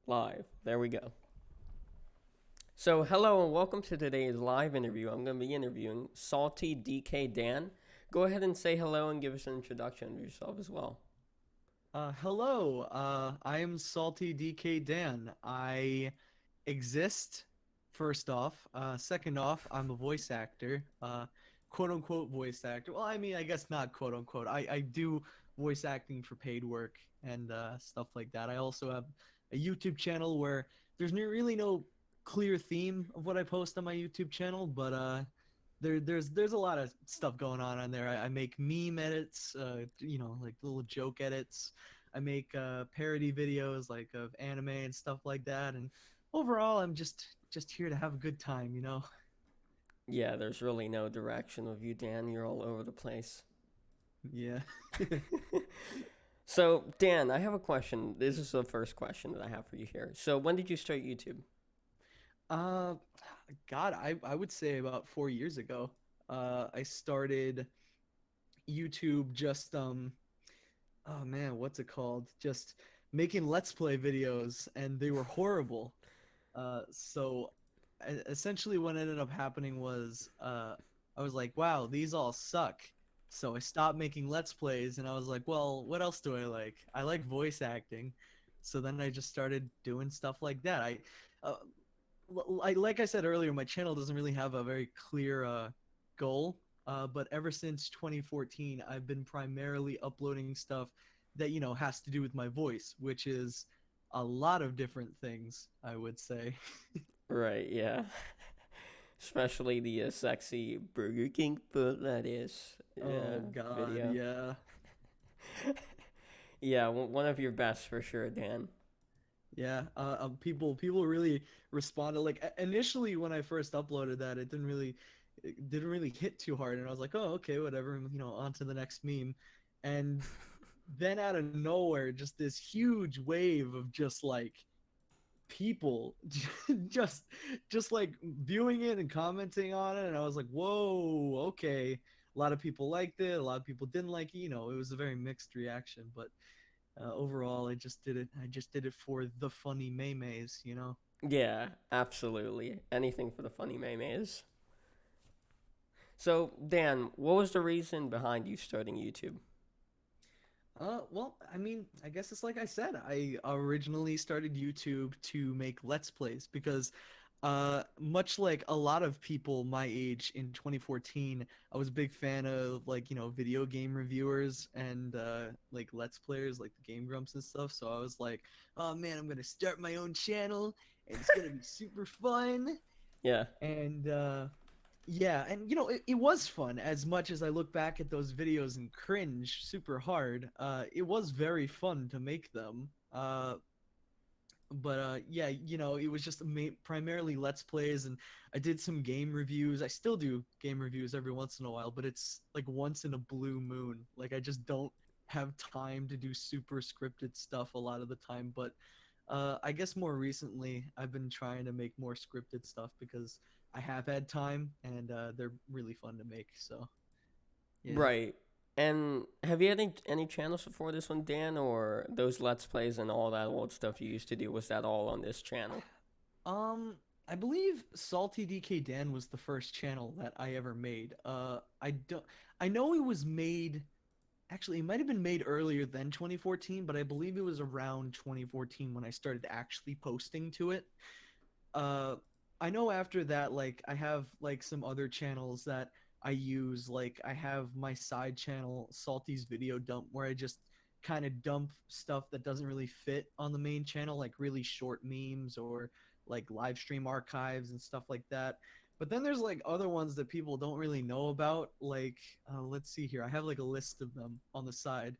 Live. There we go. So, hello and welcome to today's live interview. I'm going to be interviewing Saltydkdan. Go ahead and say hello and give us an introduction of yourself as well. Hello. I am Salty DK Dan. I exist, first off. Second off, I'm a voice actor. Quote unquote voice actor. Well, I mean, I guess not quote unquote. I do voice acting for paid work and stuff like that. I also have a YouTube channel where there's really no clear theme of what I post on my YouTube channel, but there's a lot of stuff going on there. I make meme edits, like little joke edits. I make parody videos like of anime and stuff like that. And overall, I'm just here to have a good time. Yeah, there's really no direction with you, Dan. You're all over the place. Yeah. So, Dan, I have a question. This is the first question that I have for you here. So, when did you start YouTube? uh, God, I would say about 4 years ago. I started YouTube just oh man, what's it called? Just making Let's Play videos, and they were horrible. So essentially, what ended up happening was I was like, wow, these all suck. So I stopped making Let's Plays, and I was like, well, what else do I like? I like voice acting. So then I just started doing stuff like that. Uh, like I said earlier, my channel doesn't really have a very clear goal. But ever since 2014, I've been primarily uploading stuff that has to do with my voice, which is a lot of different things, I would say. Right, yeah. Especially the sexy Burger King food that is. Yeah, Oh God, video. yeah. Yeah, one of your best for sure, Dan. Yeah, people really responded. Like initially when I first uploaded that, it didn't really hit too hard, and I was like, oh, okay, whatever, on to the next meme. And then out of nowhere, just this huge wave of just like people just just like viewing it and commenting on it, and I was like, whoa, okay. A lot of people liked it, a lot of people didn't like it. It was a very mixed reaction, but overall, I just did it for the funny memes. Yeah, absolutely. Anything for the funny memes. So, Dan, what was the reason behind you starting YouTube? Well, I mean, I guess it's like I said, I originally started YouTube to make Let's Plays because much like a lot of people my age in 2014, I was a big fan of like, video game reviewers and like Let's Players like the Game Grumps and stuff. So I was like, oh man, I'm gonna start my own channel and it's gonna be super fun. Yeah. And yeah, and it was fun. As much as I look back at those videos and cringe super hard, it was very fun to make them. But yeah, it was just primarily Let's Plays, and I did some game reviews. I still do game reviews every once in a while, but it's like once in a blue moon. Like I just don't have time to do super scripted stuff a lot of the time. But I guess more recently, I've been trying to make more scripted stuff because I have had time, and they're really fun to make. So yeah. Right. And have you had any channels before this one, Dan, or those Let's Plays and all that old stuff you used to do? Was that all on this channel? Um, I believe Salty DK Dan was the first channel that I ever made. I don't. I know it was made. Actually, it might have been made earlier than 2014, but I believe it was around 2014 when I started actually posting to it. Uh, I know after that, like I have like some other channels that I use. Like I have my side channel, Salty's Video Dump, where I just kind of dump stuff that doesn't really fit on the main channel, like really short memes or like live stream archives and stuff like that. But then there's like other ones that people don't really know about. Like, let's see here. I have like a list of them on the side.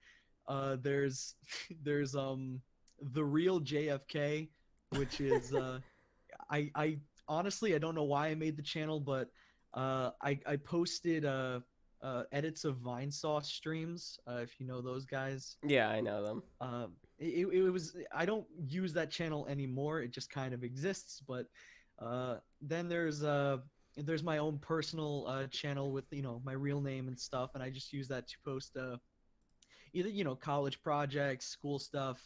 There's there's the real JFK, which is I honestly I don't know why I made the channel, but I posted edits of Vine Sauce streams, if you know those guys. Yeah, I know them. It was I don't use that channel anymore. It just kind of exists, but then there's my own personal channel with my real name and stuff, and I just use that to post either college projects, school stuff,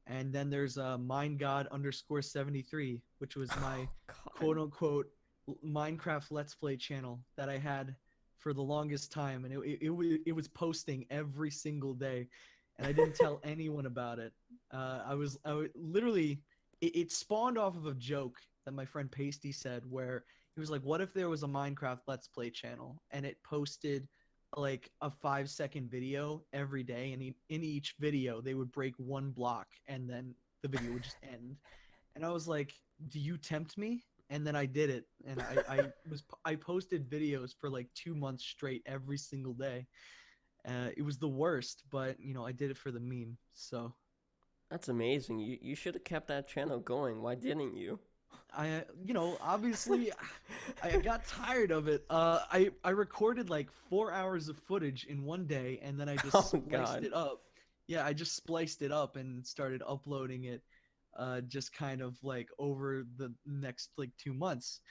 And then there's MindGod_73, which was my Oh God. quote unquote Minecraft Let's Play channel that I had for the longest time, and it was posting every single day, and I didn't tell anyone about it. Literally, it spawned off of a joke that my friend Pasty said, where he was like, "What if there was a Minecraft Let's Play channel and it posted like a 5-second video every day, and in each video they would break one block, and then the video would just end." And I was like, "Do you tempt me?" And then I did it, and I posted videos for like 2 months straight every single day. It was the worst, but I did it for the meme. So That's amazing. You should have kept that channel going. Why didn't you? obviously I got tired of it. I recorded like 4 hours of footage in one day, and then I just Oh spliced God. it up. Yeah, I just spliced it up and started uploading it, just kind of like over the next like 2 months.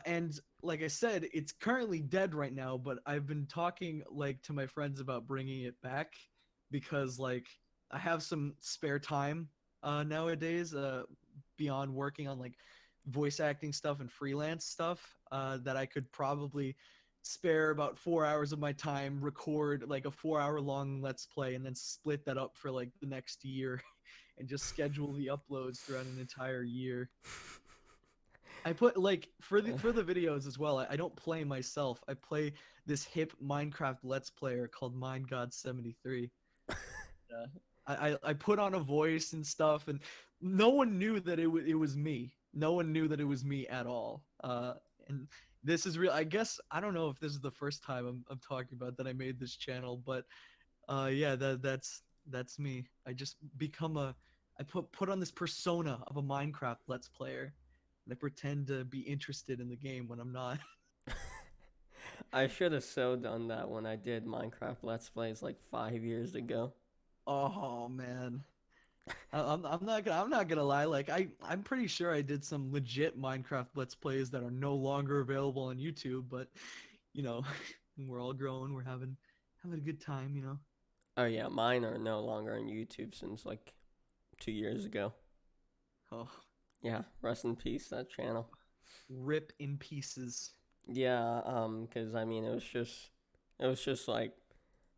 And like I said, it's currently dead right now, but I've been talking like to my friends about bringing it back, because like I have some spare time nowadays, beyond working on like voice acting stuff and freelance stuff, that I could probably spare about 4 hours of my time, record like a 4 hour long let's play, and then split that up for like the next year and just schedule the uploads throughout an entire year. I put like for the videos as well. I don't play myself. I play this hip Minecraft Let's Player called MindGod73. Uh, I put on a voice and stuff, and no one knew that it was me. No one knew that it was me at all. And this is real. I guess I don't know if this is the first time I'm talking about that I made this channel, but yeah, that's me. I just become a I put on this persona of a Minecraft Let's Player, and I pretend to be interested in the game when I'm not. I should have so done that when I did Minecraft Let's Plays like 5 years ago. Oh man. I'm not gonna lie. Like I'm pretty sure I did some legit Minecraft Let's Plays that are no longer available on YouTube, but you know, we're all growing. We're having a good time. Oh yeah, mine are no longer on YouTube since like 2 years ago. Oh, Yeah, rest in peace that channel. rip in pieces. Yeah, cause I mean it was just like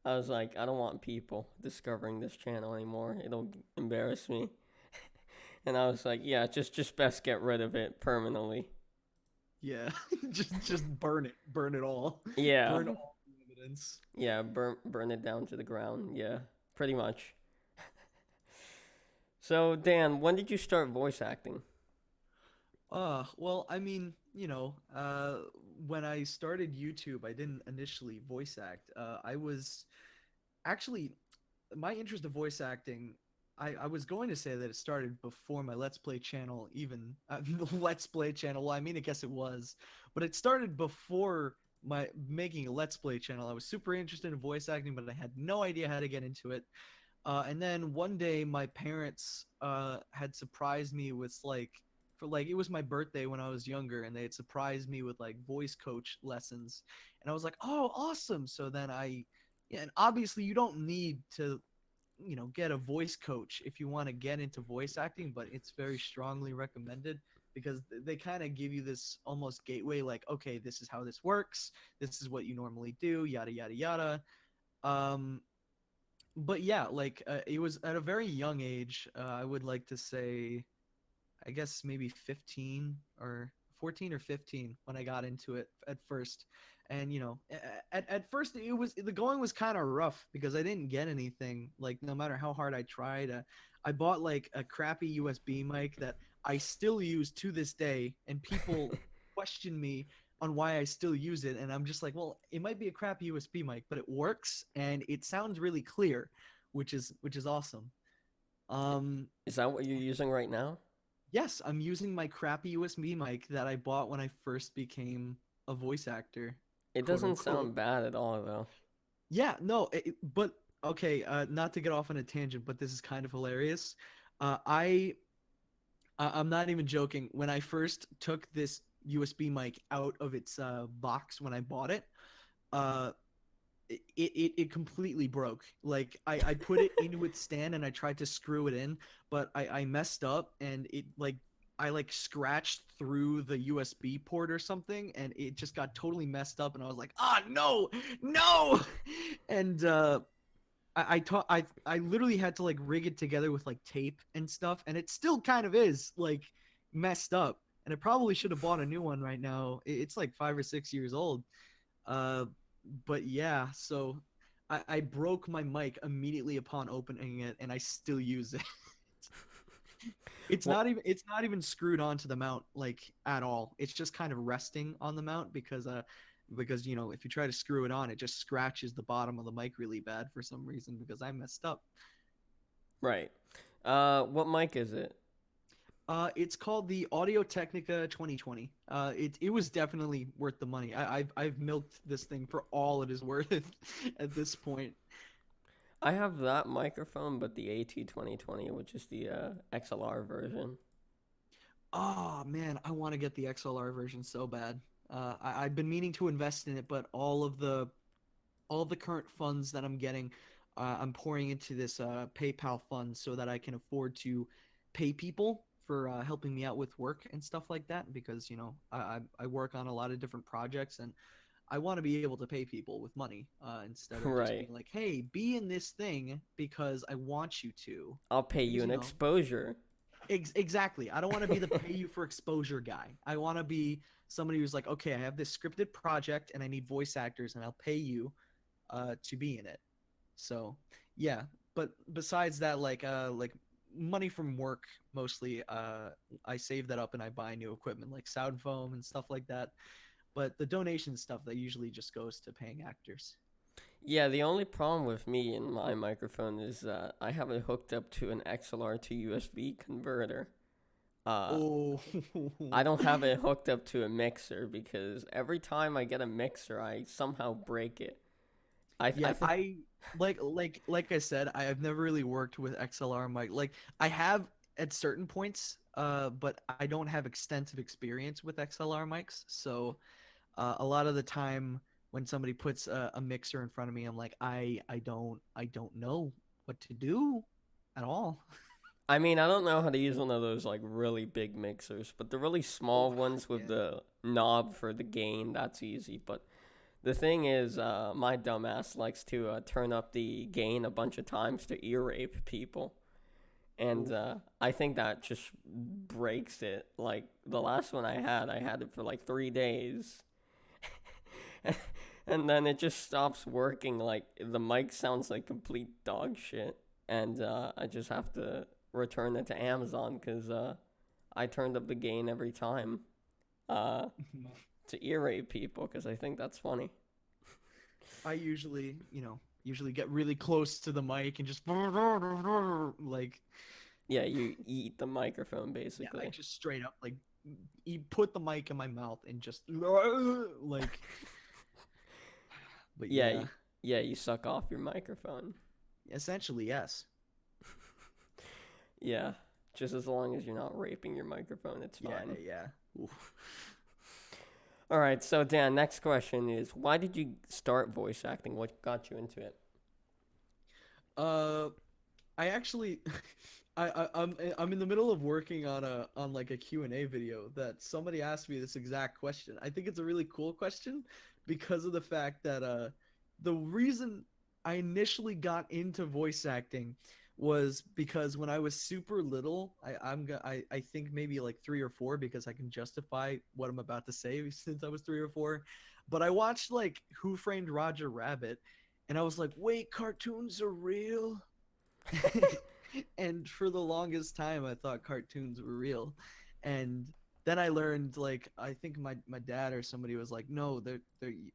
I was like I don't want people discovering this channel anymore. It'll embarrass me. And I was like, yeah, just best get rid of it permanently. Yeah, just burn it all, Yeah, burn all the evidence. yeah, burn it down to the ground. Yeah, pretty much. So Dan, when did you start voice acting? Well, I mean, when I started YouTube, I didn't initially voice act. I was actually my interest in voice acting. I was going to say that it started before my Let's Play channel, even the Let's Play channel. Well, I mean, I guess it was, but it started before my making a Let's Play channel. I was super interested in voice acting, but I had no idea how to get into it. And then one day, my parents had surprised me with like, for like, it was my birthday when I was younger, and they had surprised me with like voice coach lessons, and I was like, oh, awesome. So then yeah, and obviously you don't need to get a voice coach if you want to get into voice acting, but it's very strongly recommended, because they kind of give you this almost gateway, like, okay, this is how this works, this is what you normally do, yada yada yada. um but yeah, like, it was at a very young age. I would like to say, I guess maybe 15 or 14 or 15 when I got into it at first. And at first, the going was kind of rough because I didn't get anything. Like, no matter how hard I tried, I bought like a crappy USB mic that I still use to this day, and people question me on why I still use it, and I'm just like, well, it might be a crappy USB mic, but it works and it sounds really clear, which is awesome. Um, Is that what you're using right now? Yes, I'm using my crappy USB mic that I bought when I first became a voice actor, It quote doesn't unquote. sound bad at all though. Yeah, no, but okay, not to get off on a tangent, but this is kind of hilarious. Uh, I I'm not even joking. When I first took this USB mic out of its box when I bought it, uh, it completely broke. Like I put it into its stand and I tried to screw it in, but I messed up and it like I like scratched through the USB port or something and it just got totally messed up and I was like, ah no, no. And I literally had to like rig it together with like tape and stuff, and it still kind of is like messed up. And I probably should have bought a new one right now. It's like 5 or 6 years old. Uh, but yeah, so I broke my mic immediately upon opening it, and I still use it. It's Well, not even screwed onto the mount like at all. It's just kind of resting on the mount because you know if you try to screw it on, it just scratches the bottom of the mic really bad for some reason because I messed up. right. What mic is it? It's called the Audio Technica 2020. It was definitely worth the money. I've milked this thing for all it is worth at this point. I have that microphone, but the AT 2020, which is the XLR version. Oh man, I want to get the XLR version so bad. I've been meaning to invest in it, but all of the current funds that I'm getting, I'm pouring into this PayPal fund so that I can afford to pay people for helping me out with work and stuff like that. Because you know I work on a lot of different projects and I want to be able to pay people with money instead of just Right. being like, hey, be in this thing because I want you to. I'll pay you Because an you know exposure. exactly. I don't want to be the pay you for exposure guy. I want to be somebody who's like, okay, I have this scripted project and I need voice actors and I'll pay you to be in it. So yeah, but besides that, like money from work mostly, I save that up and I buy new equipment like sound foam and stuff like that. But the donation stuff that usually just goes to paying actors. Yeah, the only problem with me and my microphone is that I have it hooked up to an XLR to USB converter. Uh, Oh, I don't have it hooked up to a mixer because every time I get a mixer, I somehow break it. I yeah. think I like I said, I have never really worked with XLR mic. Like I have at certain points, but I don't have extensive experience with XLR mics. So a lot of the time when somebody puts a mixer in front of me, I'm like, I don't know what to do at all. I mean, I don't know how to use one of those like really big mixers, but the really Oh small ones with yeah. the knob for the gain, that's easy. But the thing is, my dumbass likes to turn up the gain a bunch of times to ear rape people. And Oh I think that just breaks it. Like the last one I had it for like 3 days. And then it just stops working. Like the mic sounds like complete dog shit. And I just have to return it to Amazon because I turned up the gain every time uh, to ear rape people because I think that's funny. I usually, usually get really close to the mic and just like Yeah, you eat the microphone yeah, like basically. just straight up like you put the mic in my mouth and just like but Yeah, yeah, yeah, you suck off your microphone. essentially yes. Yeah, just as long as you're not raping your microphone, it's Yeah, fine. yeah. Oof. All right, so Dan, next question is why did you start voice acting? What got you into it? Uh, I actually, I'm in the middle of working on like a Q&A video that somebody asked me this exact question. I think it's a really cool question because of the fact that the reason I initially got into voice acting was because when I was super little, I think maybe like 3 or 4 because I can justify what I'm about to say since I was 3 or 4. But I watched like Who Framed Roger Rabbit, and I was like, wait, cartoons are real. And for the longest time I thought cartoons were real, and then I learned, like, I think my dad or somebody was like, no, they're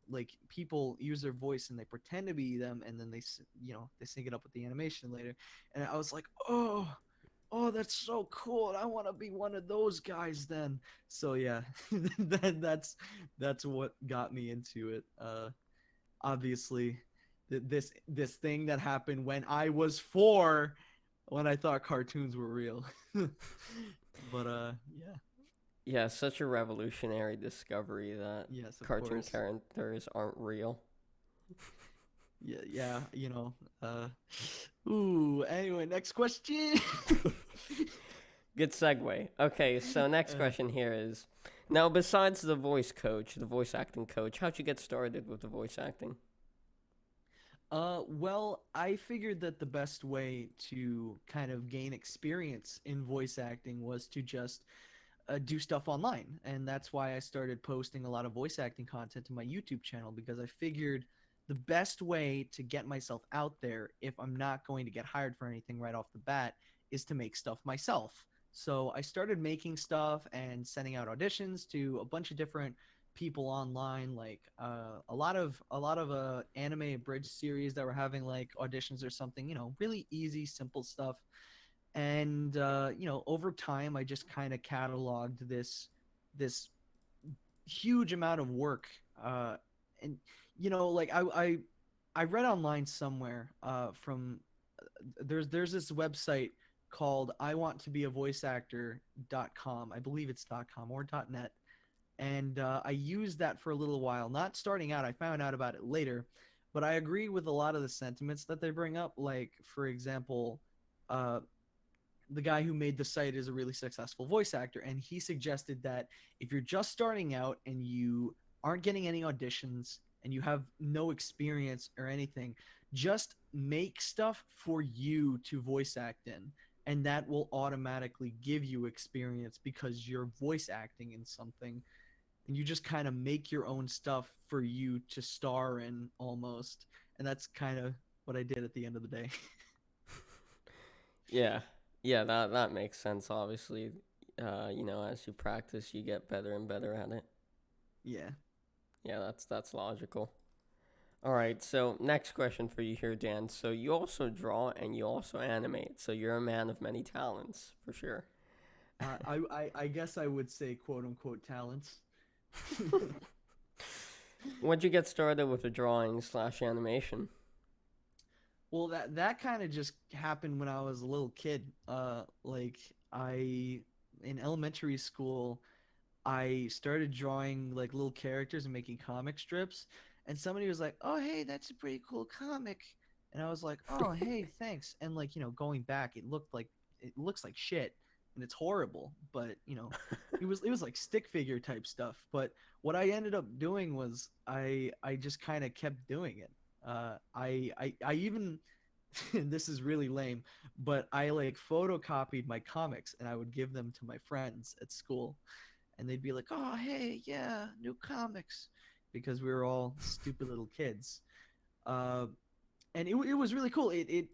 like people use their voice and they pretend to be them and then they sync it up with the animation later. And I was like, oh, that's so cool, I want to be one of those guys then. So yeah, that's what got me into it. Obviously, this thing that happened when I was 4, when I thought cartoons were real. But yeah, Yeah, such a revolutionary discovery that yes, of cartoon course. characters aren't real. Yeah, yeah, Ooh, anyway, next question. Good segue. Okay, so next uh, question here is, now besides the voice coach, the voice acting coach, how'd you get started with the voice acting? well, I figured that the best way to kind of gain experience in voice acting was to just do stuff online. And that's why I started posting a lot of voice acting content to my YouTube channel because I figured the best way to get myself out there if I'm not going to get hired for anything right off the bat is to make stuff myself. So I started making stuff and sending out auditions to a bunch of different people online, like a lot of anime abridged series that were having like auditions or something, really easy simple stuff. And over time I just kind of cataloged this huge amount of work. And like I read online somewhere from there's this website called I want to be a voice actor.com. I believe it's .com or .net. And I used that for a little while, not starting out. I found out about it later, but I agree with a lot of the sentiments that they bring up. Like, for example, uh, the guy who made the site is a really successful voice actor, and he suggested that if you're just starting out and you aren't getting any auditions and you have no experience or anything, just make stuff for you to voice act in, and that will automatically give you experience because you're voice acting in something, and you just kind of make your own stuff for you to star in almost. And that's kind of what I did at the end of the day. Yeah, yeah, that makes sense. Obviously, as you practice, you get better and better at it. Yeah. Yeah, that's logical. All right, so next question for you here, Dan. So you also draw and you also animate. So you're a man of many talents, for sure. I guess I would say quote unquote talents. When'd you get started with the drawing slash animation? Well, that kind of just happened when I was a little kid. Like I in elementary school, I started drawing like little characters and making comic strips, and somebody was like, "Oh, hey, that's a pretty cool comic," and I was like, "Oh, hey, thanks." And like going back, it looks like shit, and it's horrible. But it was like stick figure type stuff. But what I ended up doing was I just kind of kept doing it. I even this is really lame, but I like photocopied my comics and I would give them to my friends at school, and they'd be like, "Oh, hey, yeah, new comics," because we were all stupid little kids. Uh, and it was really cool. It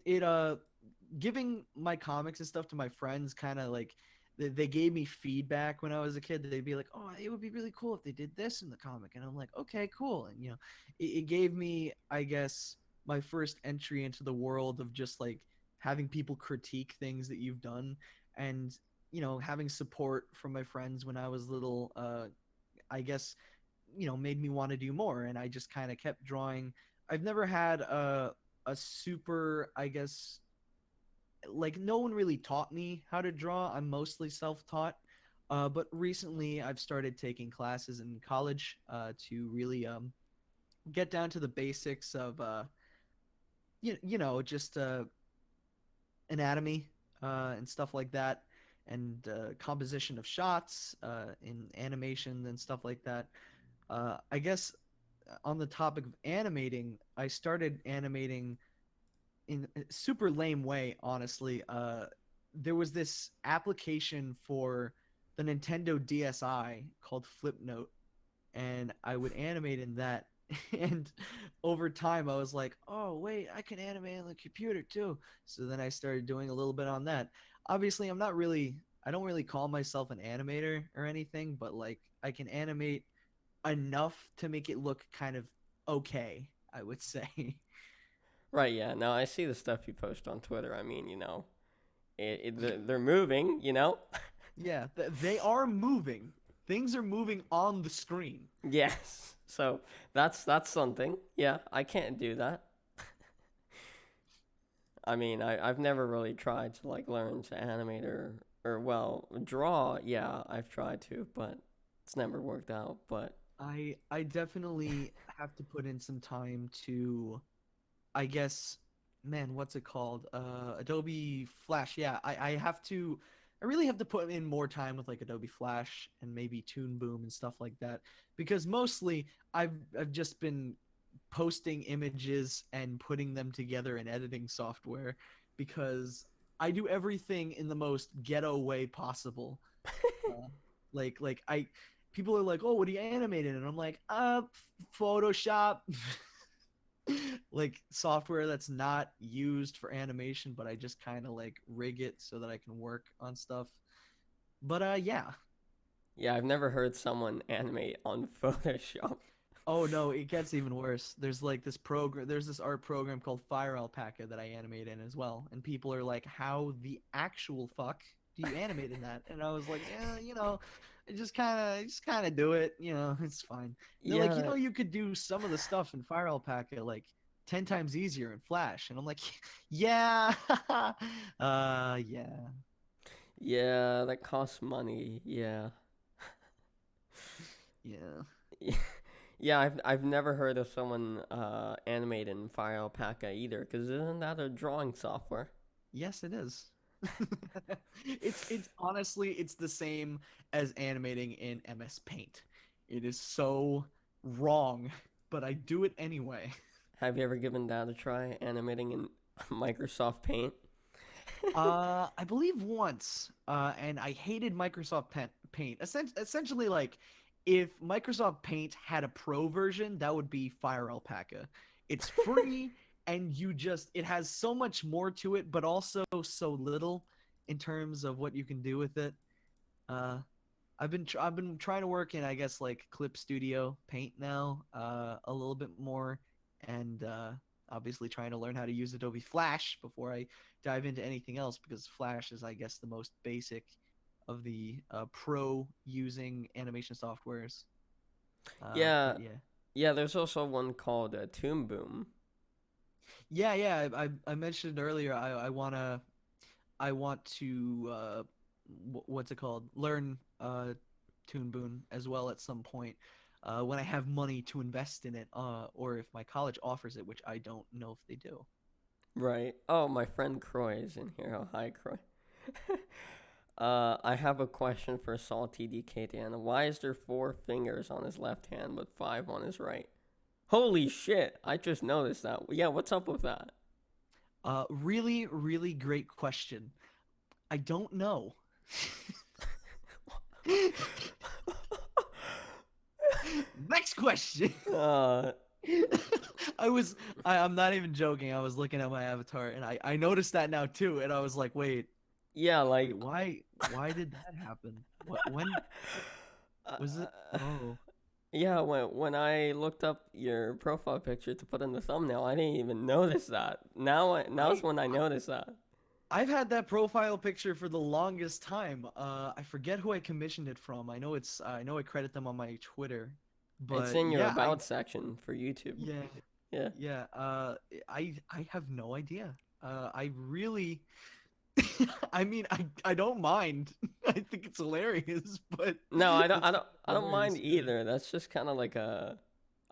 giving my comics and stuff to my friends kind of like they gave me feedback when I was a kid. They'd be like, "Oh, it would be really cool if they did this in the comic," and I'm like, "Okay, cool." And it gave me, I guess, my first entry into the world of just like having people critique things that you've done, and having support from my friends when I was little. I guess made me want to do more, and I just kind of kept drawing. I've never had a super, I guess, like no one really taught me how to draw. I'm mostly self-taught. But recently I've started taking classes in college to really get down to the basics of just anatomy and stuff like that, and composition of shots in animation and stuff like that. I guess on the topic of animating, I started animating in a super lame way, honestly. There was this application for the Nintendo DSi called Flipnote, and I would animate in that. And over time, I was like, "Oh wait, I can animate on the computer too." So then I started doing a little bit on that. Obviously, I don't really call myself an animator or anything, but like I can animate enough to make it look kind of okay, I would say. Right, yeah. No, I see the stuff you post on Twitter. I mean, they're moving, you know? Yeah, they are moving. Things are moving on the screen. Yes. So that's something. Yeah, I can't do that. I mean, I've never really tried to like learn to animate or well, draw. Yeah, I've tried to, but it's never worked out. But I definitely have to put in some time to I guess, man, what's it called? Adobe Flash. Yeah, I really have to put in more time with like Adobe Flash and maybe Toon Boom and stuff like that because mostly I've just been posting images and putting them together in editing software because I do everything in the most ghetto way possible. Uh, like I people are like, "Oh, what do you animate in?" And I'm like, Photoshop." Like software that's not used for animation, but I just kind of like rig it so that I can work on stuff. But yeah. Yeah, I've never heard someone animate on Photoshop. Oh no, it gets even worse. There's like this program, there's this art program called Fire Alpaca that I animate in as well. And people are like, "How the actual fuck do you animate in that?" And I was like, "Yeah, I just kind of do it, it's fine." And they're like, Yeah, "You could do some of the stuff in Fire Alpaca like 10 times easier in Flash." And I'm like, "Yeah." Yeah. yeah, that costs money. Yeah. Yeah. Yeah, I've never heard of someone animate in Fire Alpaca either, because isn't that a drawing software? Yes, it is. It's honestly it's the same as animating in MS Paint. It is so wrong, but I do it anyway. Have you ever given that a try, animating in Microsoft Paint? I believe once, and I hated Microsoft Paint. Essentially, like if Microsoft Paint had a pro version, that would be Fire Alpaca. It's free, and it has so much more to it, but also so little in terms of what you can do with it. Uh, I've been trying to work in I guess like Clip Studio Paint now, a little bit more, and obviously trying to learn how to use Adobe Flash before I dive into anything else because Flash is I guess the most basic of the pro using animation softwares. Yeah, But yeah, yeah. There's also one called Toon Boom. yeah. I mentioned earlier I want to what's it called? Learn Toon Boom as well at some point when I have money to invest in it, or if my college offers it, which I don't know if they do. Right. Oh, my friend Croy is in here. Oh, hi, Croy. I have a question for Saltydkdan. Why is there 4 fingers on his left hand but 5 on his right? Holy shit! I just noticed that. Yeah, what's up with that? Really, really great question. I don't know. Next question. uh, I'm not even joking. I was looking at my avatar and I noticed that now too, and I was like, yeah, like, wait, why did that happen? When uh, was it? Oh. yeah. When I looked up your profile picture to put in the thumbnail, I didn't even notice that. Now's I when I noticed that. I've had that profile picture for the longest time. I forget who I commissioned it from. I know I credit them on my Twitter, It's but in your yeah, about section for YouTube. yeah, Yeah. yeah. I have no idea. I really, I mean, I don't mind. I think it's hilarious, but No, I don't. that's I don't. I don't mind hilarious. Yeah. either. That's just kind of like a.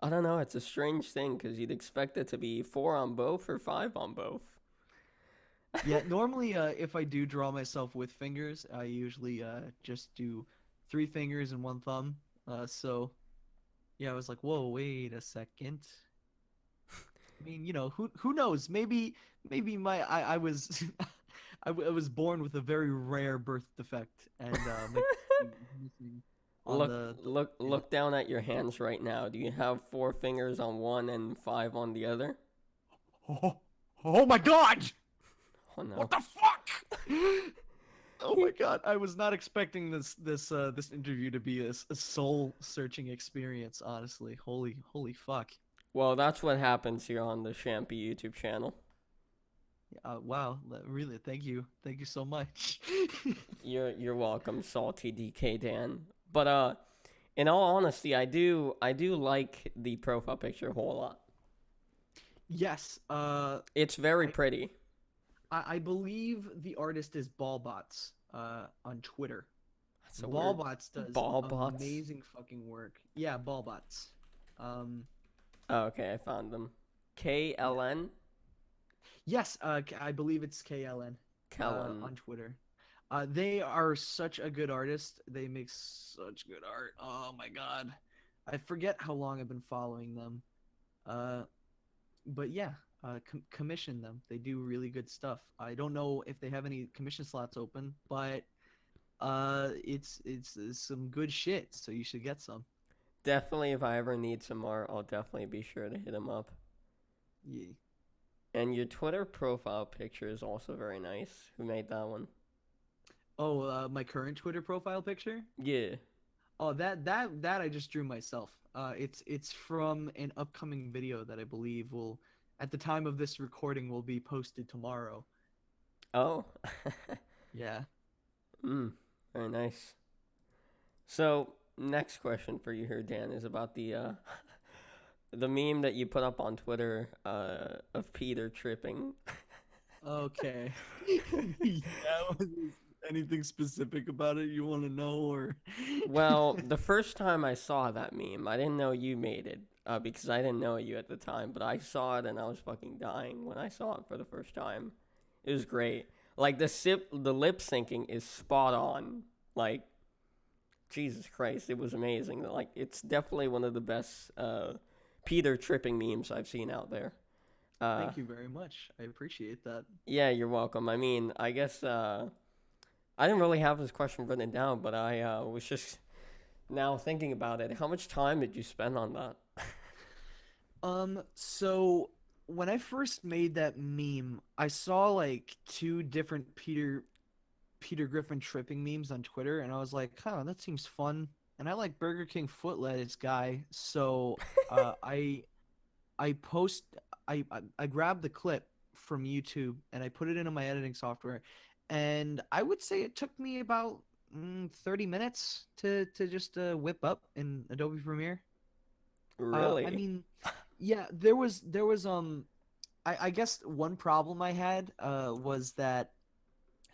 I don't know. It's a strange thing because you'd expect it to be 4 on both or 5 on both. Yeah, normally if I do draw myself with fingers, I usually just do 3 fingers and 1 thumb. So yeah, I was like, whoa, wait a second. I mean, who knows? Maybe I was I was born with a very rare birth defect, and my missing on yeah. Look down at your hands right now. Do you have 4 fingers on one and 5 on the other? Oh, oh my God! Oh no. What the fuck? Oh my God! I was not expecting this interview to be a soul searching experience. Honestly, holy fuck! Well, that's what happens here on the Shampy YouTube channel. Wow, really, thank you so much. You're welcome, Salty DK Dan. But in all honesty, I do like the profile picture a whole lot. Yes, It's very I pretty. I believe the artist is Ballbots on Twitter. That's a weird Ballbots does ball bots. amazing fucking work. Yeah, Ballbots. Um, Oh, okay, I found them. yeah. KLN. Yes, I believe it's KLN Kellen. on Twitter. They are such a good artist. They make such good art. Oh my god. I forget how long I've been following them. Uh, but yeah, commission them. They do really good stuff. I don't know if they have any commission slots open, but it's some good shit. So you should get some. Definitely, if I ever need some art, I'll definitely be sure to hit him up. Yeah. And your Twitter profile picture is also very nice. Who made that one? Oh, my current Twitter profile picture. Yeah. Oh, that I just drew myself. It's from an upcoming video that I believe will, at the time of this recording, will be posted tomorrow. Oh. Yeah. Mm, very nice. So, next question for you here, Dan, is about the meme that you put up on Twitter of Peter tripping. Okay. Yeah. Anything specific about it you want to know, or? Well, the first time I saw that meme, I didn't know you made it because I didn't know you at the time, but I saw it and I was fucking dying when I saw it for the first time. It was great. Like the lip syncing is spot on. Like Jesus Christ, it was amazing. Like it's definitely one of the best Peter tripping memes I've seen out there. Uh, Thank you very much. I appreciate that. yeah, you're welcome. I mean, I guess I didn't really have this question written down, but I was just now thinking about it. How much time did you spend on that? So when I first made that meme, I saw like two different Peter Griffin tripping memes on Twitter, and I was like, huh, that seems fun. And I like Burger King foot lettuce guy, so I post I grabbed the clip from YouTube and I put it into my editing software, and I would say it took me about 30 minutes to just whip up in Adobe Premiere. I Really? mean, yeah, there was I guess one problem I had was that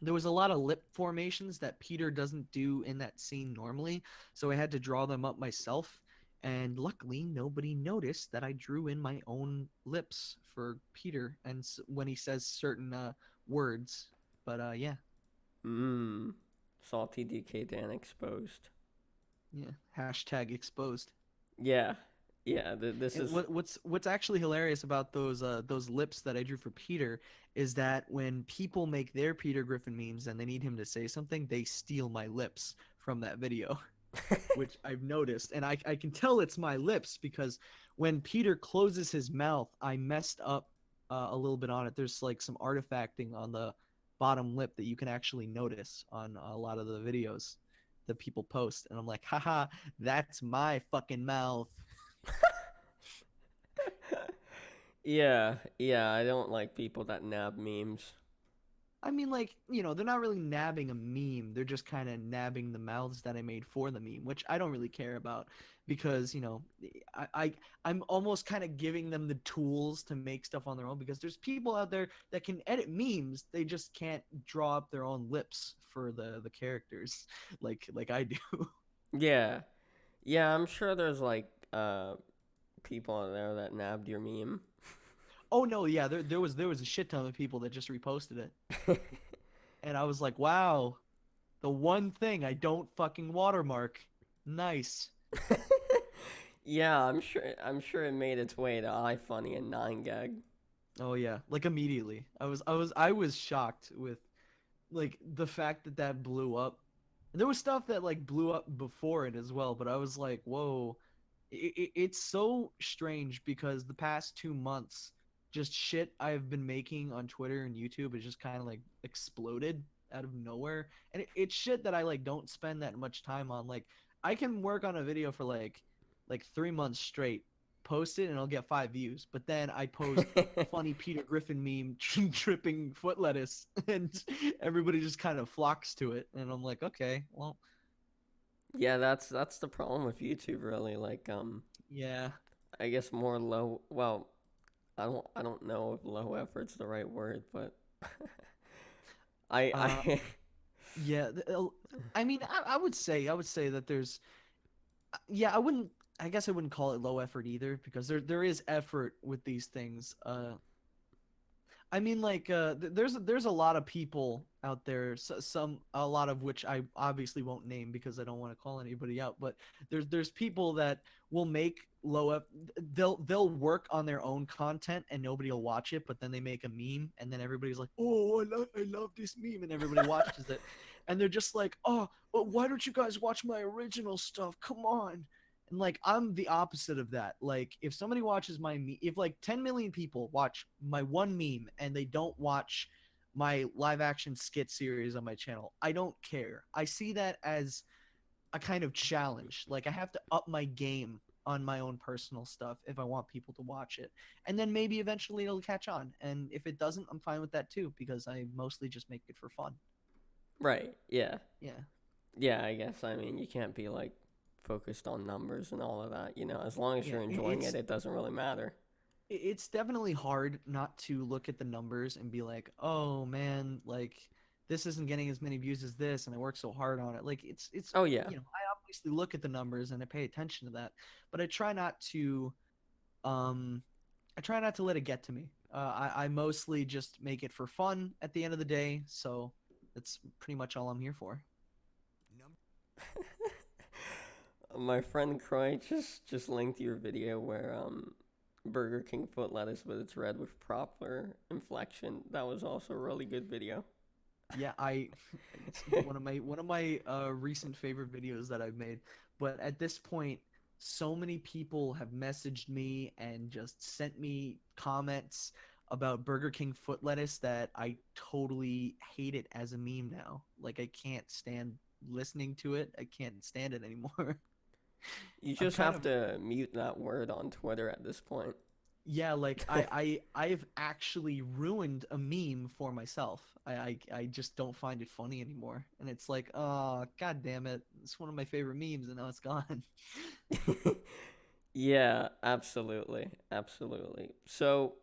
there was a lot of lip formations that Peter doesn't do in that scene normally, so I had to draw them up myself. And luckily, nobody noticed that I drew in my own lips for Peter and when he says certain words. But yeah, Mmm. Saltydkdan exposed. yeah. Hashtag exposed. Yeah. Yeah. This And is. what's actually hilarious about those lips that I drew for Peter is that when people make their Peter Griffin memes and they need him to say something, they steal my lips from that video, which I've noticed, and I can tell it's my lips because when Peter closes his mouth, I messed up a little bit on it. There's like some artifacting on the bottom lip that you can actually notice on a lot of the videos that people post, and I'm like, haha, that's my fucking mouth. Yeah. Yeah. I don't like people that nab memes. I mean, like, they're not really nabbing a meme. They're just kind of nabbing the mouths that I made for the meme, which I don't really care about because, I, I I'm almost kind of giving them the tools to make stuff on their own because there's people out there that can edit memes. They just can't draw up their own lips for the characters like I do. Yeah. Yeah. I'm sure there's like people out there that nabbed your meme. Oh no, yeah, there was a shit ton of people that just reposted it. And I was like, "Wow, the one thing I don't fucking watermark. Nice." Yeah, I'm sure it made its way to iFunny and 9gag. Oh yeah, like immediately. I was shocked with like the fact that that blew up. There was stuff that like blew up before it as well, but I was like, "Whoa." It's so strange because the past 2 months, just shit I've been making on Twitter and YouTube has just kind of like exploded out of nowhere, and it's shit that I like don't spend that much time on. Like I can work on a video for like 3 months straight, post it, and I'll get 5 views. But then I post funny Peter Griffin meme tripping foot lettuce, and everybody just kind of flocks to it, and I'm like, okay, well, Yeah, that's the problem with YouTube really. Like yeah. I guess more low well, I don't know if low effort's the right word, but I Uh, I Yeah, I mean, I would say that there's, yeah, I guess I wouldn't call it low effort either because there is effort with these things. I mean, like, there's a lot of people out there, a lot of which I obviously won't name because I don't want to call anybody out. But there's people that will make they'll work on their own content and nobody will watch it, but then they make a meme and then everybody's like, oh, I love this meme, and everybody watches it, and they're just like, oh, but why don't you guys watch my original stuff? Come on. And like I'm the opposite of that. Like if somebody watches my if like 10 million people watch my one meme and they don't watch my live action skit series on my channel, I don't care. I see that as a kind of challenge. Like I have to up my game on my own personal stuff if I want people to watch it. And then maybe eventually it'll catch on. And if it doesn't, I'm fine with that too because I mostly just make it for fun. Right. Yeah. Yeah. Yeah, I guess. I mean, you can't be like focused on numbers and all of that. As long as Yeah, you're enjoying it, it doesn't really matter. it's definitely hard not to look at the numbers and be like, "Oh man, like this isn't getting as many views as this and I worked so hard on it." Like it's Oh yeah. I obviously look at the numbers and I pay attention to that, but um I try not to let it get to me. I mostly just make it for fun at the end of the day, so that's pretty much all I'm here for. My friend Croy just linked your video where Burger King foot lettuce, but it's read with proper inflection. That was also a really good video. Yeah, it's one of my recent favorite videos that I've made. But at this point, so many people have messaged me and just sent me comments about Burger King foot lettuce that I totally hate it as a meme now. Like I can't stand listening to it. I can't stand it anymore. You I'm just kind have of to mute that word on Twitter at this point. Yeah, like I've actually ruined a meme for myself. I just don't find it funny anymore. And it's like, oh god damn it. It's one of my favorite memes and now it's gone. Yeah, absolutely. Absolutely. So,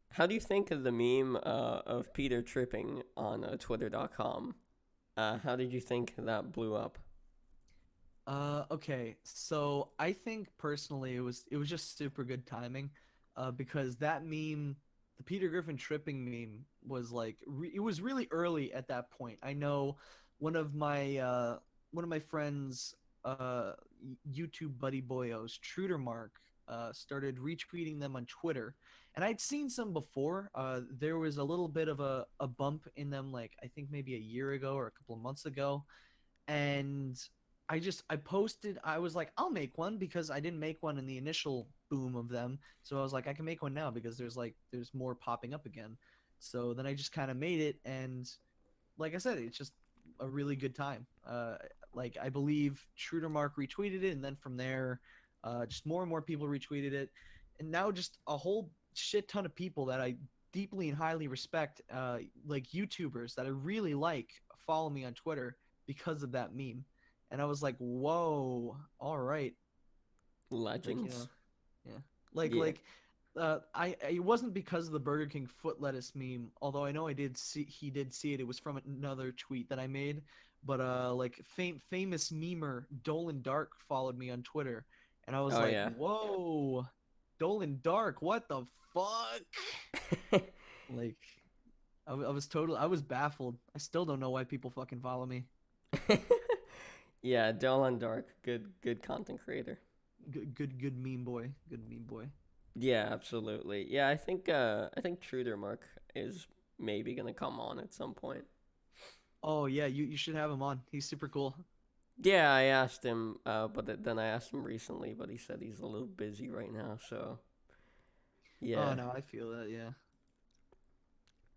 how do you think of the meme of Peter tripping on twitter.com? How did you think that blew up? Okay. So I think personally it was just super good timing, because that meme, the Peter Griffin tripping meme, was like it was really early at that point. I know one of my friends, YouTube buddy boyos, Trudermark, started retweeting them on Twitter, and I'd seen some before. There was a little bit of a bump in them, like I think maybe a year ago or a couple of months ago, and I posted, I was like, I'll make one because I didn't make one in the initial boom of them. So I was like, I can make one now because there's more popping up again. So then I just kind of made it, and like I said, it's just a really good time. Like I believe Trudermark retweeted it, and then from there, just more and more people retweeted it, and now just a whole shit ton of people that I deeply and highly respect, like YouTubers that I really like, follow me on Twitter because of that meme. And I was like, whoa, all right, like Legends. yeah, like Yeah. like I it wasn't because of the Burger King foot lettuce meme, although I know I did see he did see it. It was from another tweet that I made, but like famous memer Dolan Dark followed me on Twitter, and I was Oh like, yeah. whoa, Dolan Dark, what the fuck? Like I was totally I was baffled. I still don't know why people fucking follow me. Yeah, Dylan Dark, good content creator. Good meme boy, good meme boy. Yeah, absolutely. Yeah, I think Truder Mark is maybe gonna come on at some point. Oh yeah, you should have him on. He's super cool. Yeah, I asked him, then I asked him recently, but he said he's a little busy right now. So Oh yeah, no, I feel that. Yeah.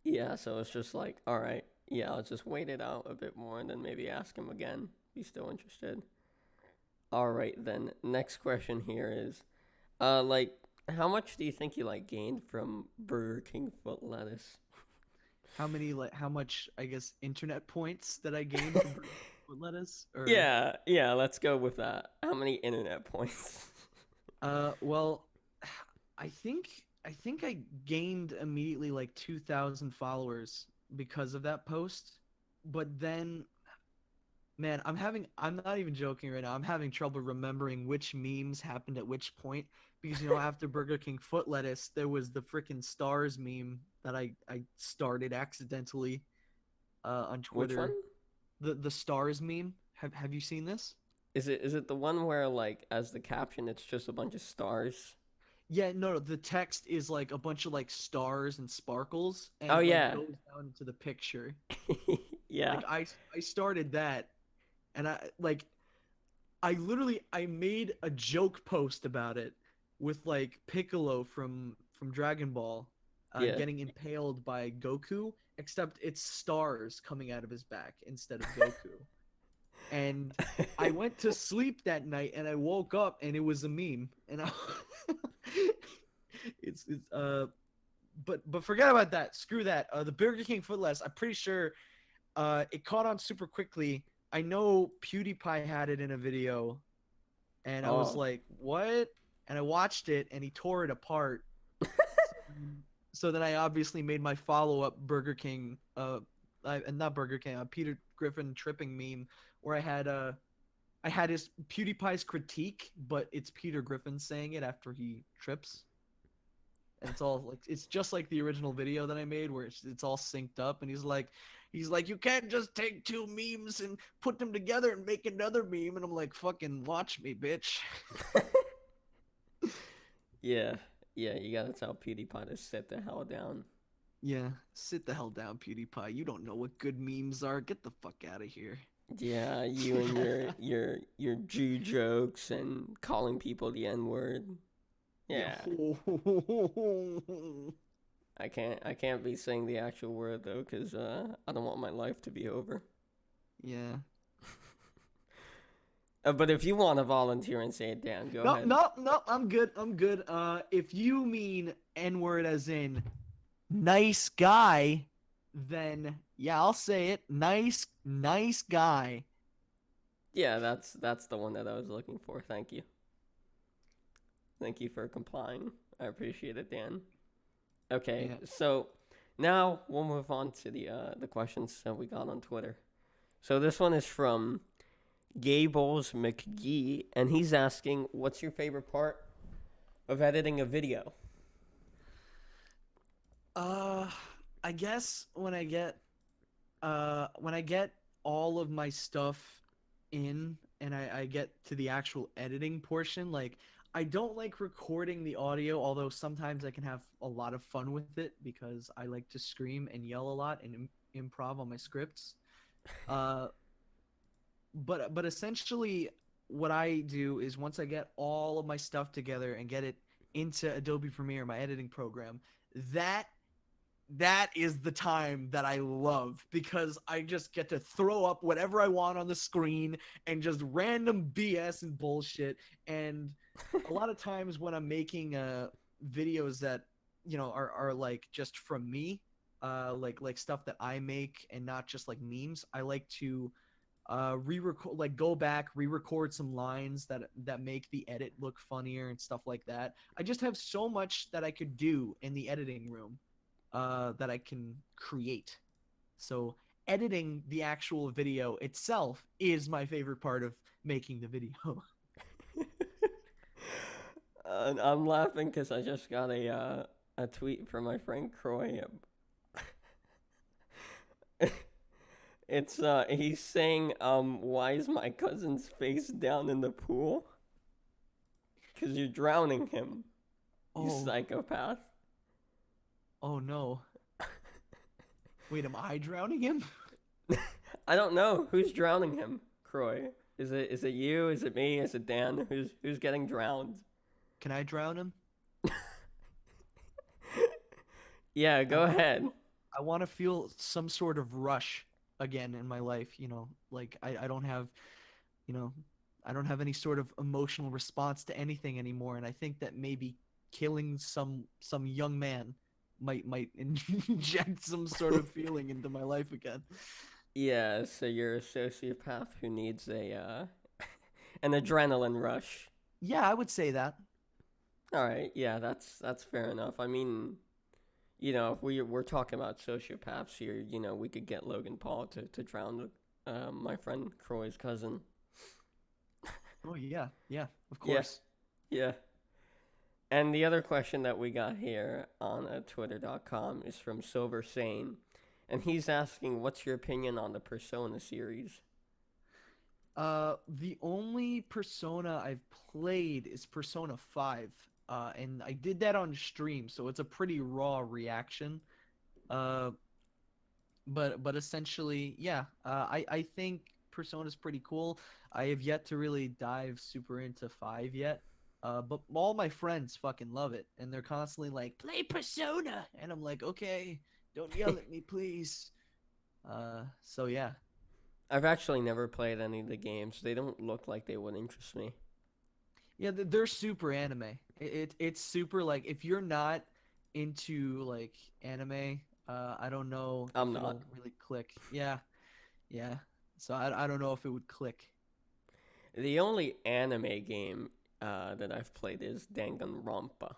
yeah. So it's just like, all right, yeah, I'll just wait it out a bit more and then maybe ask him again. If he's still interested. All right, then. Next question here is, like, how much do you think you like gained from Burger King foot lettuce? How much, I guess, internet points that I gained from foot lettuce? Or Yeah, yeah. Let's go with that. How many internet points? well, I think I gained immediately like 2,000 followers because of that post. But then, man, I'm not even joking right now. I'm having trouble remembering which memes happened at which point because after Burger King foot lettuce, there was the freaking stars meme that I started accidentally on Which one? Twitter. The stars meme. Have you seen this? Is it the one where like as the caption it's just a bunch of stars? Yeah, no, the text is like a bunch of like stars and sparkles, and Oh it like yeah. goes down into the picture. Yeah. Like I started that, and I literally I made a joke post about it with like Piccolo from Dragon Ball Yeah. getting impaled by Goku, except it's stars coming out of his back instead of Goku. And I went to sleep that night and I woke up and it was a meme. And I it's but forget about that. Screw that. The Burger King footless, I'm pretty sure it caught on super quickly. I know PewDiePie had it in a video and I was Oh. like, "What?" And I watched it and he tore it apart. So then I obviously made my follow-up Burger King and not Burger King, Peter Griffin tripping meme where I had his PewDiePie's critique, but it's Peter Griffin saying it after he trips. And it's all like it's just like the original video that I made where it's all synced up and he's like you can't just take two memes and put them together and make another meme and I'm like fucking watch me bitch. Yeah. Yeah, you gotta tell PewDiePie to sit the hell down. Yeah, sit the hell down PewDiePie. You don't know what good memes are. Get the fuck out of here. Yeah, you and your Jew jokes and calling people the N-word. Yeah. Yeah. I can't be saying the actual word though, cause I don't want my life to be over. Yeah. But if you want to volunteer and say it, Dan, go No, ahead. no, no. I'm good. I'm good. If you mean N word as in nice guy, then yeah, I'll say it. Nice, nice guy. Yeah, that's the one that I was looking for. Thank you. Thank you for complying. I appreciate it, Dan. Okay, Yeah. so now we'll move on to the questions that we got on Twitter. So this one is from Gables McGee, and he's asking, "What's your favorite part of editing a video?" Uh, I guess when I get all of my stuff in and I get to the actual editing portion, like I don't like recording the audio, although sometimes I can have a lot of fun with it because I like to scream and yell a lot and improv on my scripts. Uh, but essentially what I do is once I get all of my stuff together and get it into Adobe Premiere, my editing program, that that is the time that I love because I just get to throw up whatever I want on the screen and just random BS and bullshit. And a lot of times when I'm making videos that are like just from me, like stuff that I make and not just like memes, I like to re-record, like go back, re-record some lines that make the edit look funnier and stuff like that. I just have so much that I could do in the editing room that I can create. So editing the actual video itself is my favorite part of making the video. I'm laughing because I just got a tweet from my friend Croy. It's he's saying why is my cousin's face down in the pool? Because you're drowning him, you Oh, psychopath. oh no. Wait, am I drowning him? I don't know who's drowning him. Croy, is it you? Is it me? Is it Dan? Who's getting drowned? Can I drown him? Yeah, I go want ahead. I want to feel some sort of rush again in my life, like I don't have, you know, I don't have any sort of emotional response to anything anymore and I think that maybe killing some young man might inject some sort of feeling into my life again. Yeah, so you're a sociopath who needs a an adrenaline rush. Yeah, I would say that. All right, yeah, that's fair enough. I mean, if we're talking about sociopaths here, we could get Logan Paul to drown my friend Croy's cousin. Oh yeah, yeah, of Yeah, course. yeah. And the other question that we got here on Twitter.com is from Silver Sane, and he's asking, "What's your opinion on the Persona series?" The only Persona I've played is Persona 5. And I did that on stream, so it's a pretty raw reaction. Uh, but essentially, yeah. I think Persona's pretty cool. I have yet to really dive super into 5 yet. But all my friends fucking love it, and they're constantly like, "Play Persona," and I'm like, "Okay, don't yell at me, please." So yeah. I've actually never played any of the games. They don't look like they would interest me. Yeah, they're super anime. It's super like if you're not into like anime, I don't know I'm if not. it'll really click. Yeah, yeah. So I don't know if it would click. The only anime game that I've played is Danganronpa.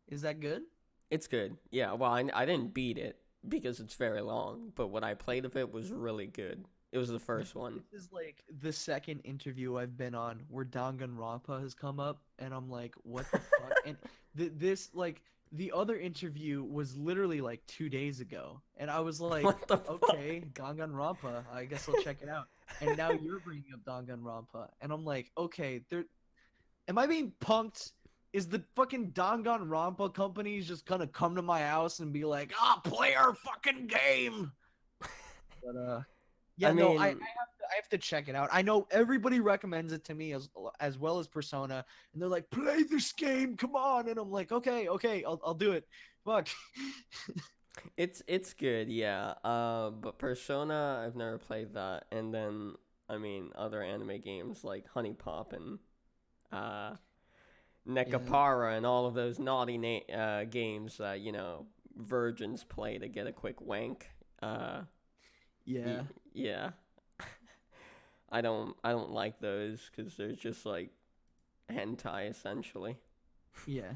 Is that good? It's good. Yeah, well, I didn't beat it because it's very long, but what I played of it was really good. It was the first one. This is like the second interview I've been on where Danganronpa has come up, and I'm like, what the fuck? And this like the other interview was literally like 2 days ago, and I was like, What the fuck? okay, Danganronpa, I guess I'll check it out. And now you're bringing up Danganronpa, and I'm like, okay, there. Am I being punked? Is the fucking Danganronpa companies just gonna come to my house and be like, ah, play our fucking game? But I yeah, no, mean, I have to check it out. I know everybody recommends it to me as well as Persona, and they're like, "Play this game, come on!" And I'm like, "Okay, okay, I'll do it." Fuck. it's good, yeah. But Persona, I've never played that, and then I mean other anime games like Honey Pop and uh, Yeah, Nekapara and all of those naughty games that virgins play to get a quick wank. Uh, yeah, yeah, I don't like those because they're just like hentai essentially. yeah.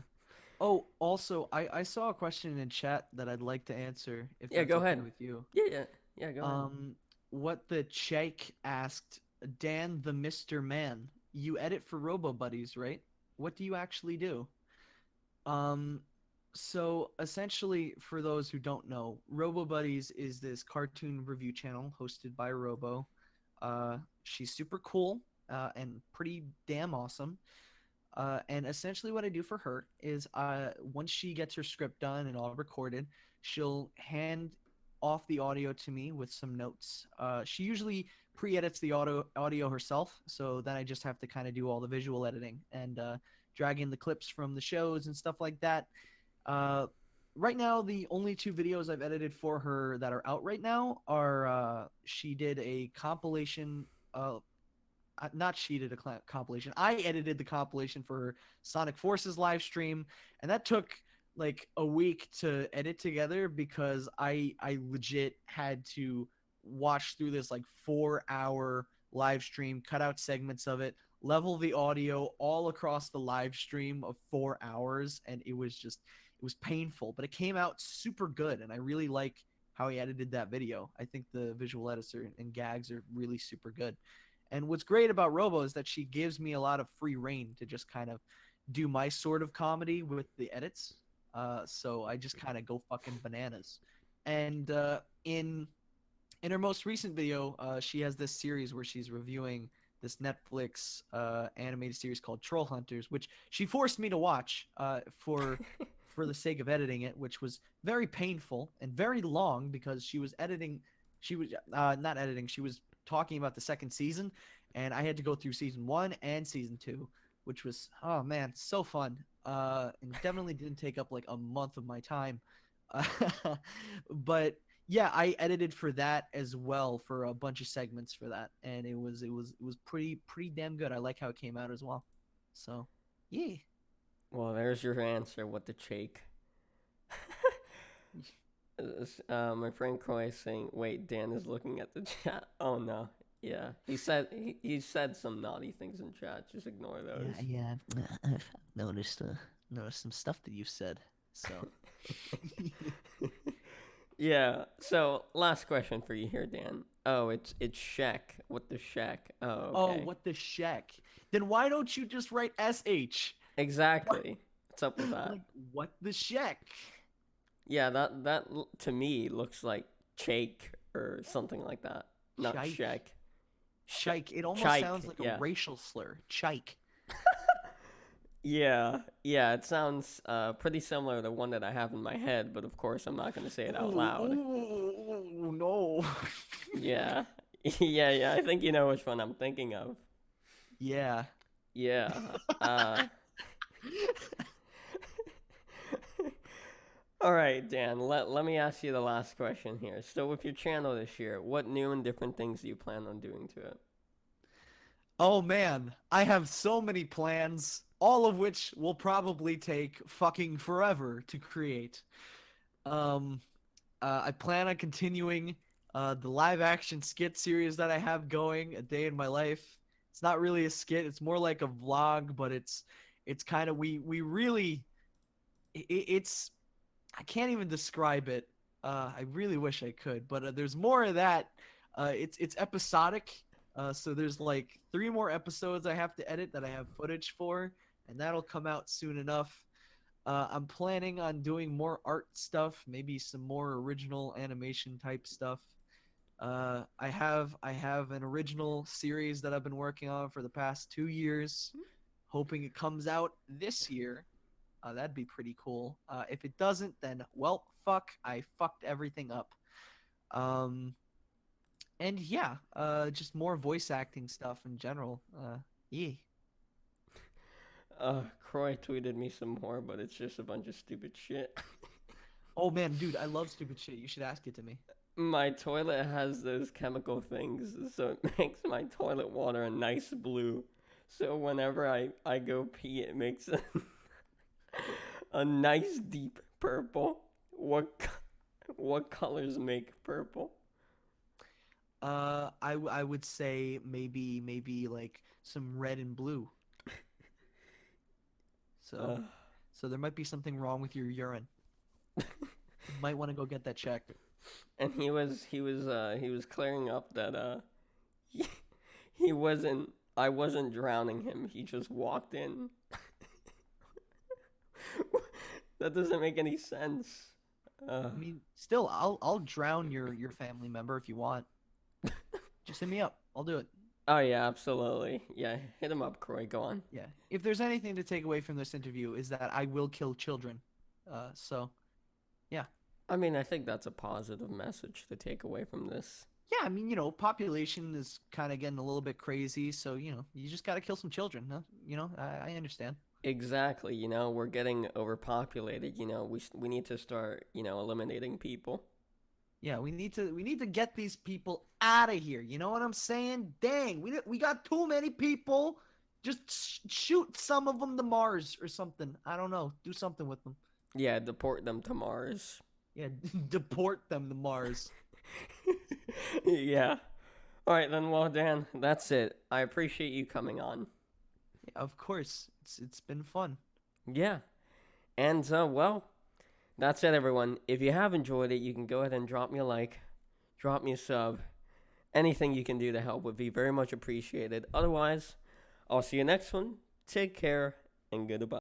Oh, also, I saw a question in chat that I'd like to answer if Yeah, that's go okay ahead. with you. Yeah, yeah, yeah. Go ahead. Um, what the Cheik asked, Dan the Mr. Man, you edit for Robo Buddies, right? What do you actually do? Um, so essentially, for those who don't know, Robo Buddies is this cartoon review channel hosted by Robo. She's super cool and pretty damn awesome. And essentially, what I do for her is, once she gets her script done and all recorded, she'll hand off the audio to me with some notes. She usually pre-edits the audio herself, so then I just have to kind of do all the visual editing and drag in the clips from the shows and stuff like that. Uh, right now, the only two videos I've edited for her that are out right now are she did a compilation. Not she did a compilation. I edited the compilation for her Sonic Forces live stream, and that took like a week to edit together because I legit had to watch through this like 4 hour live stream, cut out segments of it, level the audio all across the live stream of 4 hours, and it was painful, but it came out super good, and I really like how he edited that video. I think the visual editor and gags are really super good. And what's great about Robo is that she gives me a lot of free reign to just kind of do my sort of comedy with the edits. So I just kind of go fucking bananas. And in her most recent video, she has this series where she's reviewing this Netflix animated series called Troll Hunters, which she forced me to watch for the sake of editing it, which was very painful and very long because she was editing. She was not editing. She was talking about the second season, and I had to go through season 1 and season 2, which was, oh man, so fun. And definitely didn't take up like a month of my time. But yeah, I edited for that as well for a bunch of segments for that, and it was pretty damn good. I like how it came out as well. So, yeah. Well, there's your answer. What the shake? My friend Croy is saying, "Wait, Dan is looking at the chat." Oh no, yeah, he said some naughty things in chat. Just ignore those. Yeah, yeah. I've noticed some stuff that you said. So, Yeah. So last question for you here, Dan. Oh, it's Shek. What the Shek? Oh, oh, okay. what the sheck? Then why don't you just write sh? Exactly. What's up with that? Like, what the sheck? Yeah, to me looks like Chake or something like that. Not Chike. Shek. Chike. It almost sounds Chike. like a Yeah. racial slur. Chike. Yeah. Yeah. It sounds pretty similar to one that I have in my head, but of course I'm not gonna say it out Ooh, loud. ooh, no. Yeah. Yeah. Yeah. I think you know which one I'm thinking of. Yeah. Yeah. Uh. All right, Dan. Let me ask you the last question here. So, with your channel this year, what new and different things do you plan on doing to it? Oh man, I have so many plans, all of which will probably take fucking forever to create. Um, I plan on continuing the live action skit series that I have going, A Day in My Life. It's not really a skit; it's more like a vlog, but it's kind of we really it's I can't even describe it. I really wish I could, but there's more of that. It's episodic. So there's like 3 more episodes I have to edit that I have footage for, and that'll come out soon enough. I'm planning on doing more art stuff, maybe some more original animation type stuff. I have an original series that I've been working on for the past 2 years, hoping it comes out this year. That'd be pretty cool. If it doesn't, then well, fuck, I fucked everything up. Um, and yeah, just more voice acting stuff in general. Yeah. Croy tweeted me some more, but it's just a bunch of stupid shit. Oh man, dude, I love stupid shit. You should ask it to me. My toilet has those chemical things, so it makes my toilet water a nice blue. So whenever I go pee, it makes a nice deep purple. What colors make purple? I would say maybe like some red and blue. So Uh, so there might be something wrong with your urine. You might want to go get that checked. and he was clearing up that he, he wasn't I wasn't drowning him. He just walked in. That doesn't make any sense. I mean, still, I'll drown your family member if you want. Just hit me up. I'll do it. Oh yeah, absolutely. Yeah, hit him up, Croy. Go on. Yeah. If there's anything to take away from this interview is that I will kill children. So yeah. I mean, I think that's a positive message to take away from this. Yeah, I mean, population is kind of getting a little bit crazy, so you just got to kill some children, huh? I understand. Exactly. We're getting overpopulated. We need to start, eliminating people. Yeah, we need to get these people out of here. You know what I'm saying? Dang, we got too many people. Just shoot some of them to Mars or something. I don't know. Do something with them. Yeah, deport them to Mars. Yeah, deport them to Mars. Yeah. All right, then. Well, Dan, that's it. I appreciate you coming on. Yeah, of course. It's been fun. Yeah. And, well, that's it, everyone. If you have enjoyed it, you can go ahead and drop me a like, drop me a sub. Anything you can do to help would be very much appreciated. Otherwise, I'll see you next one. Take care and goodbye.